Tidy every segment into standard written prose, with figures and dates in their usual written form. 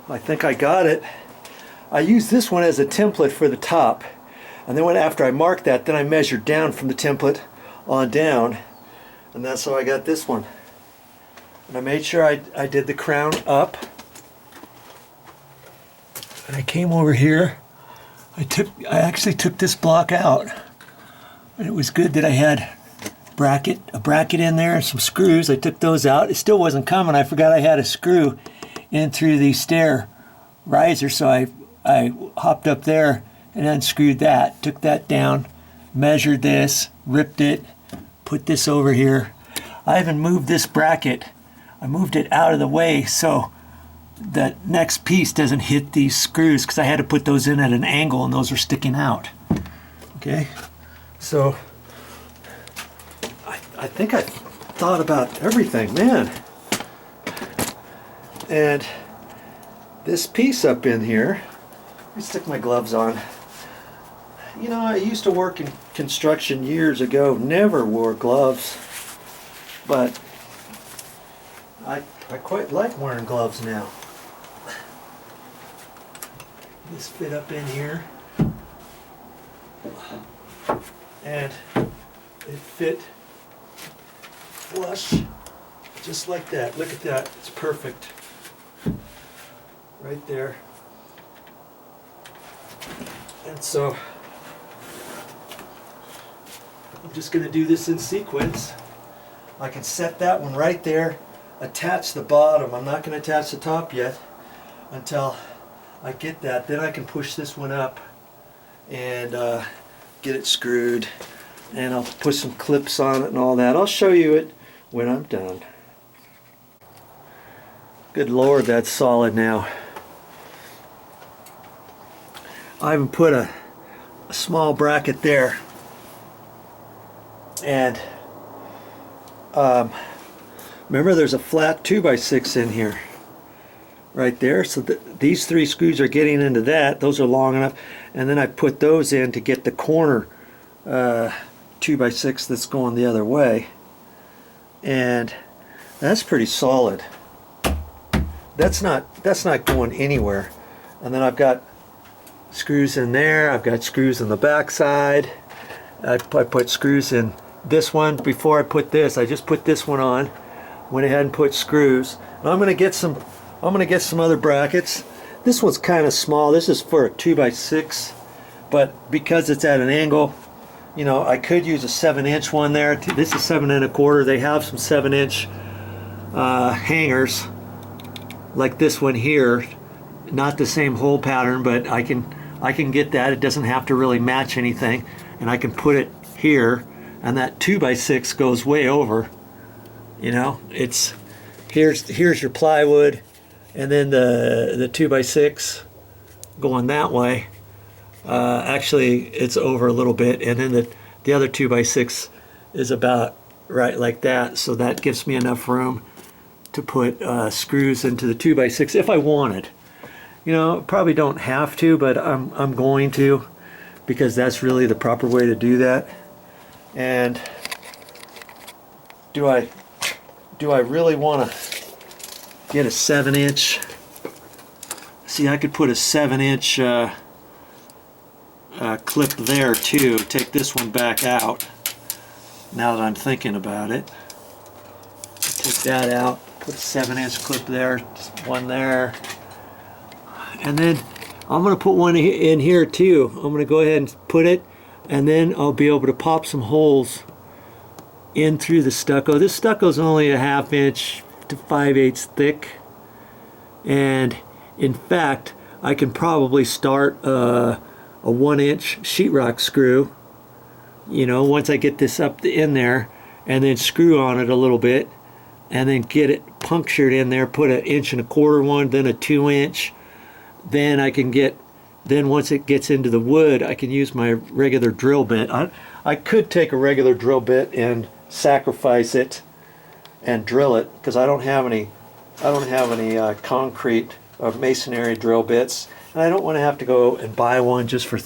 I think I got it. I used this one as a template for the top, and then after I marked that, then I measured down from the template on down, and that's how I got this one. And I made sure I did the crown up, and I came over here. I actually took this block out, and it was good that I had a bracket in there and some screws. I took those out. It still wasn't coming. I forgot I had a screw in through the stair riser, so I hopped up there and unscrewed that, took that down, measured this, ripped it, put this over here. I even moved this bracket. I moved it out of the way so the next piece doesn't hit these screws, because I had to put those in at an angle and those are sticking out. Okay, so I think I thought about everything, man. And this piece up in here, let me stick my gloves on. You know, I used to work in construction years ago, never wore gloves, but I quite like wearing gloves now. This fit up in here, and it fit flush, just like that. Look at that, it's perfect. Right there. And so, I'm just going to do this in sequence. I can set that one right there, attach the bottom. I'm not going to attach the top yet until I get that. Then I can push this one up and get it screwed, and I'll put some clips on it and all that. I'll show you it when I'm done. Good Lord, that's solid now. I even put a small bracket there, and remember there's a flat 2x6 in here right there, so these three screws are getting into that. Those are long enough, and then I put those in to get the corner 2x6 that's going the other way, and that's pretty solid. That's not going anywhere. And then I've got screws in there. I've got screws on the back side. I put screws in this one. Before I put this, I just put this one on, went ahead and put screws. And I'm gonna get some other brackets. This one's kind of small. This is for a 2x6, but because it's at an angle, you know, I could use a 7-inch one there. This is 7 1/4. They have some 7-inch hangers like this one here. Not the same hole pattern, but I can get that. It doesn't have to really match anything, and I can put it here, and that 2x6 goes way over. You know, it's here's your plywood, and then the 2x6 going that way. Actually, it's over a little bit, and then the other 2x6 is about right like that. So that gives me enough room to put screws into the 2x6 if I wanted. You know, probably don't have to, but I'm going to, because that's really the proper way to do that. And do I really want to get a 7-inch? See, I could put a 7-inch clip there too. Take this one back out. Now that I'm thinking about it, take that out. Put a 7-inch clip there. Just one there. And then I'm going to put one in here too. I'm going to go ahead and put it, and then I'll be able to pop some holes in through the stucco. This stucco is only a 1/2 inch to 5/8 thick, and in fact I can probably start a 1-inch sheetrock screw, you know, once I get this up in there, and then screw on it a little bit, and then get it punctured in there, put an 1 1/4 one, then a 2-inch. Then I can get, then once it gets into the wood, I can use my regular drill bit. I could take a regular drill bit and sacrifice it and drill it, because I don't have any concrete or masonry drill bits, and I don't want to have to go and buy one just for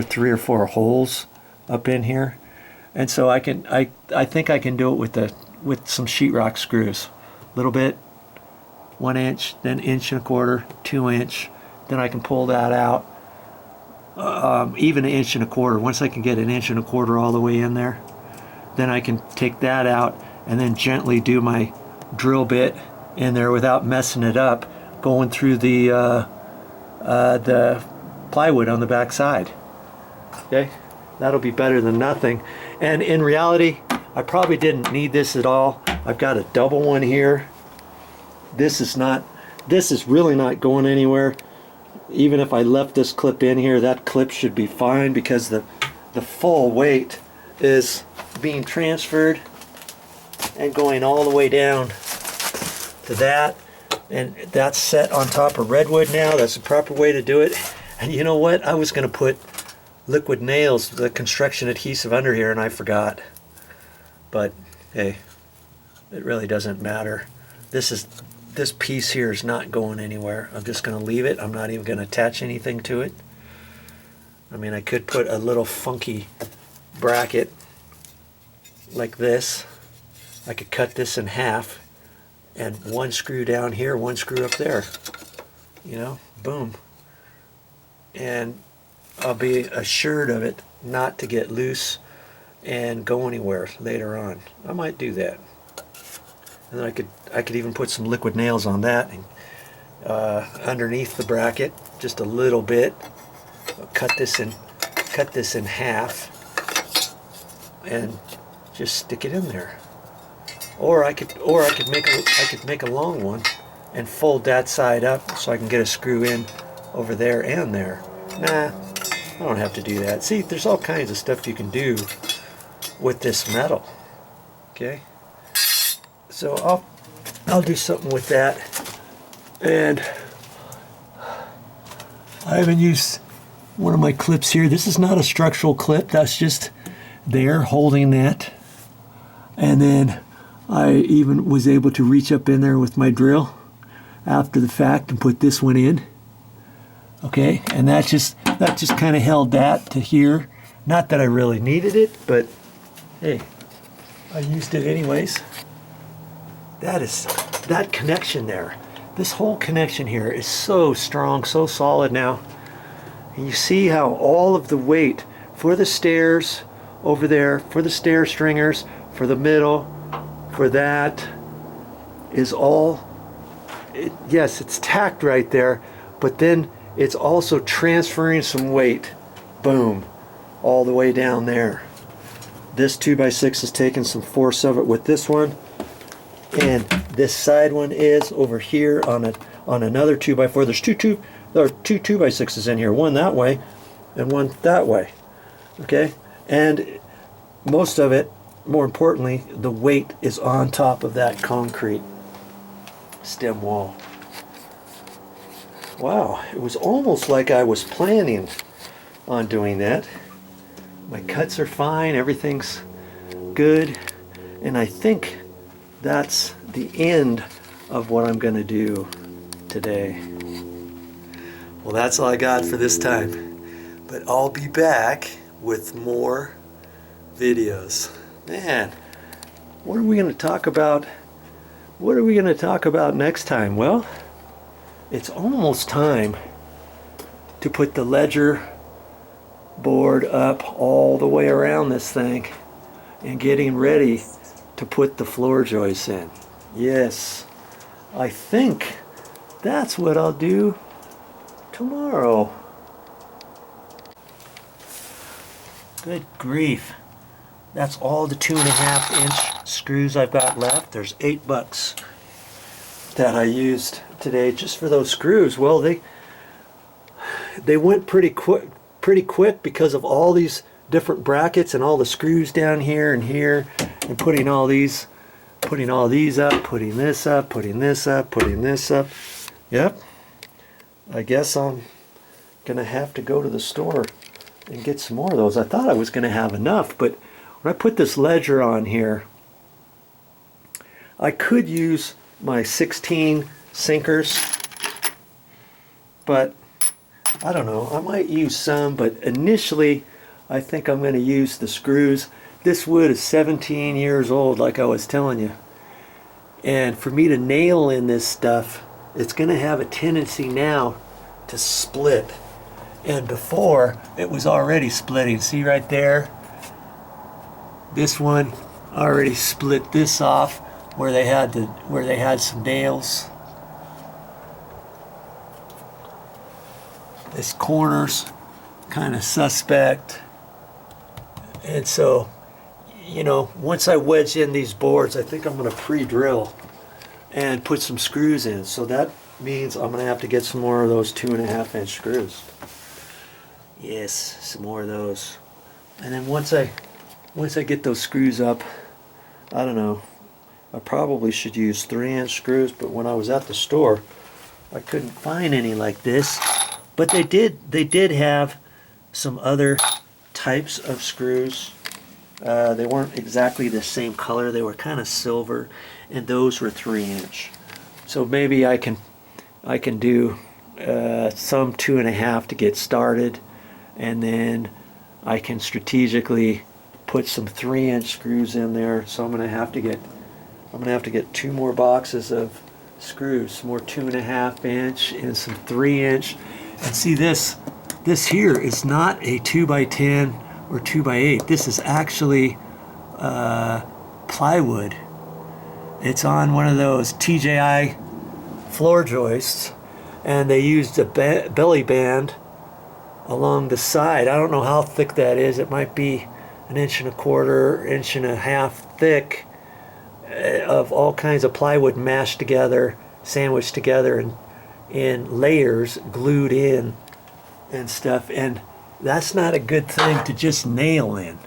3 or 4 holes up in here. And so I think I can do it with some sheetrock screws, a little bit, 1 inch, then 1.25 inches, 2 inch. Then I can pull that out, even 1.25 inches. Once I can get 1.25 inches all the way in there, then I can take that out and then gently do my drill bit in there without messing it up, going through the plywood on the back side. Okay, that'll be better than nothing. And in reality, I probably didn't need this at all. I've got a double one here. This is really not going anywhere. Even if I left this clip in here, that clip should be fine, because the full weight is being transferred and going all the way down to that, and that's set on top of redwood now. That's the proper way to do it. And you know what, I was going to put liquid nails, the construction adhesive, under here, and I forgot. But hey, it really doesn't matter. This piece here is not going anywhere. I'm just going to leave it. I'm not even going to attach anything to it. I mean, I could put a little funky bracket like this. I could cut this in half, and one screw down here, one screw up there. You know, boom. And I'll be assured of it not to get loose and go anywhere later on. I might do that. And then I could even put some liquid nails on that, and underneath the bracket, just a little bit. I'll cut this in half and just stick it in there. Or I could make a long one and fold that side up so I can get a screw in over there and there. Nah, I don't have to do that. See, there's all kinds of stuff you can do with this metal. Okay, so I'll do something with that. And I haven't used one of my clips here. This is not a structural clip. That's just there holding that. And then I even was able to reach up in there with my drill after the fact and put this one in. Okay, and that just kind of held that to here. Not that I really needed it, but hey, I used it anyways. That connection there. This whole connection here is so strong, so solid now. And you see how all of the weight for the stairs over there, for the stair stringers, for the middle, for that, is all, yes, it's tacked right there, but then it's also transferring some weight, boom, all the way down there. This 2x6 is taking some force of it with this one, and this side one is over here on another 2x4. There are two 2x6s in here, one that way and one that way. Okay, and most of it, more importantly, the weight is on top of that concrete stem wall. Wow, it was almost like I was planning on doing that. My cuts are fine, everything's good, and I think that's the end of what I'm going to do today. Well, that's all I got for this time, but I'll be back with more videos. Man, what are we going to talk about? What are we going to talk about next time? Well, it's almost time to put the ledger board up all the way around this thing and getting ready to put the floor joists in. Yes, I think that's what I'll do tomorrow. Good grief. That's all the 2.5 inch screws I've got left. There's $8 that I used today just for those screws. Well, they went pretty quick because of all these different brackets and all the screws down here and here, and putting all these up, putting this up, putting this up, putting this up. Yep, I guess I'm gonna have to go to the store and get some more of those. I thought I was gonna have enough, but when I put this ledger on here, I could use my 16 sinkers, but I don't know, I might use some, but initially I think I'm going to use the screws. This wood is 17 years old, like I was telling you, and for me to nail in this stuff it's going to have a tendency now to split. And before, it was already splitting. See right there? This one already split this off where they had some nails. This corner's kind of suspect. And so, you know, once I wedge in these boards, I think I'm going to pre-drill and put some screws in. So that means I'm going to have to get some more of those 2.5 inch screws. Yes, some more of those. And then once I get those screws up, I don't know, I probably should use 3-inch screws, but when I was at the store, I couldn't find any like this. But they did have some other types of screws. They weren't exactly the same color. They were kind of silver, and those were 3-inch. So maybe I can do some 2.5 to get started, and then I can strategically put some 3-inch screws in there. So I'm gonna have to get 2 more boxes of screws, some more 2.5 inch and some 3-inch. And see, this here is not a 2x10 or 2x8. This is actually plywood. It's on one of those TJI floor joists, and they used a belly band along the side. I don't know how thick that is. It might be 1.25 inches thick, of all kinds of plywood mashed together, sandwiched together in layers, glued in and stuff. And that's not a good thing to just nail in.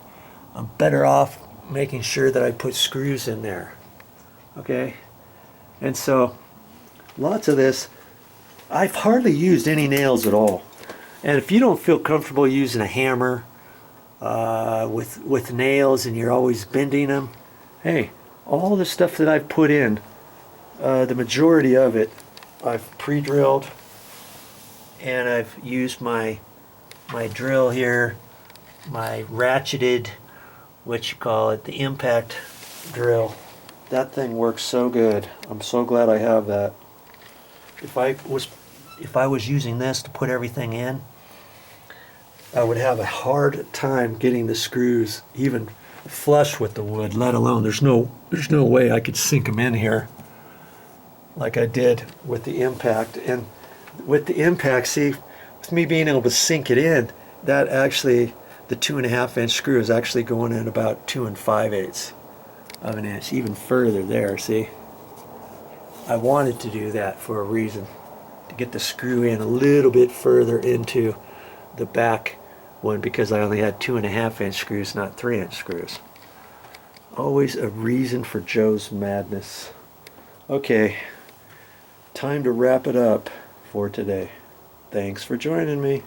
I'm better off making sure that I put screws in there. Okay? And so lots of this, I've hardly used any nails at all. And if you don't feel comfortable using a hammer with nails, and you're always bending them, hey, all the stuff that I've put in, the majority of it I've pre-drilled, and I've used my drill here, my ratcheted, what you call it, the impact drill. That thing works so good. I'm so glad I have that. If I was using this to put everything in, I would have a hard time getting the screws even flush with the wood, let alone there's no way I could sink them in here like I did with the impact. And with the impact, see, with me being able to sink it in, that actually, the 2.5 inch screw is actually going in about 2 5/8 of an inch, even further there. See, I wanted to do that for a reason, to get the screw in a little bit further into the back one, because I only had 2.5 inch screws, not 3-inch screws. Always a reason for Joe's madness. Okay, time to wrap it up for today. Thanks for joining me.